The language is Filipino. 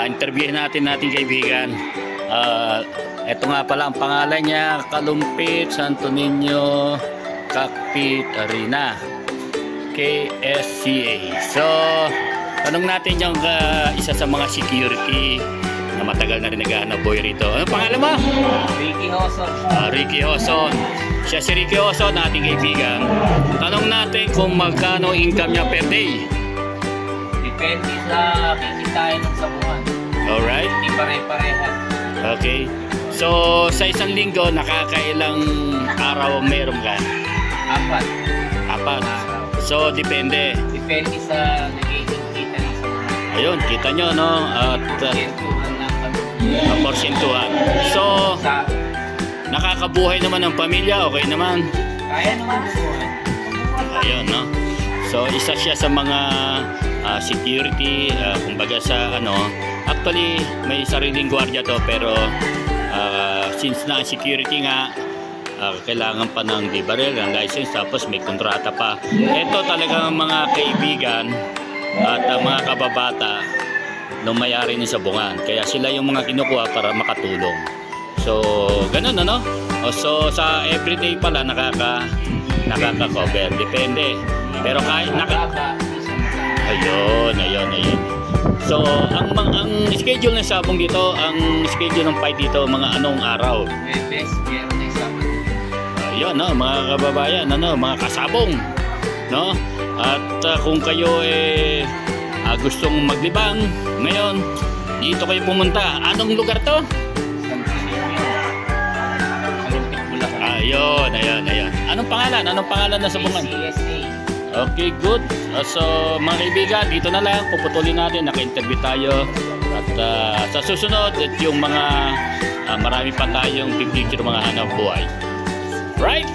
Interviewin natin kaibigan. Ito nga pala ang pangalan niya, Kalumpit Santo Niño Cockpit Arena, KSCA. So tanong natin yung isa sa mga security na matagal na rin naghahanap buhay rito. Ano pangalan mo? Ricky Hoson. Ricky Hoson. Siya si Ricky Hoson, ating kaibigan. Tanong natin kung magkano income niya per day. Depende sa kikitain ng sabungan. Alright. Hindi pare-parehan. Okay. So sa isang linggo, nakakailang araw meron ka? Apat. So depende. Depende sa nagiging kita ng sabungan. Ayun, kita nyo, no? At Porsentuhan ng porsentuhan. So sa nakakabuhay naman ng pamilya, okay naman. kaya naman buwan. Ayun, no? So isa siya sa mga security, kumbaga sa actually may sariling gwardiya to, pero since na security nga, kailangan pa ng baril, ng license, tapos may kontrata pa. Ito talagang mga kaibigan at mga kababata nung may-ari ng sabungan, kaya sila yung mga kinukuha para makatulong. So ganun, ano? So sa everyday pala nakaka-cover, depende. Pero kahit ayun. So ang schedule ng sabong dito, ang schedule ng fight dito, mga anong araw? Webes, meron na Sabado. Ayun, no, mga kababayan, mga kasabong, no? At kung kayo gustong maglibang ngayon, dito kayo pumunta. Anong lugar to? Kalumpit, Bulacan. Ayun. Anong pangalan na sabungan? CSA. Okay, good. So mga kaibigan, dito na lang, puputulin natin, naka-interview tayo. At sa susunod, at yung mga marami pa tayong picture, mga hanap buhay. Right?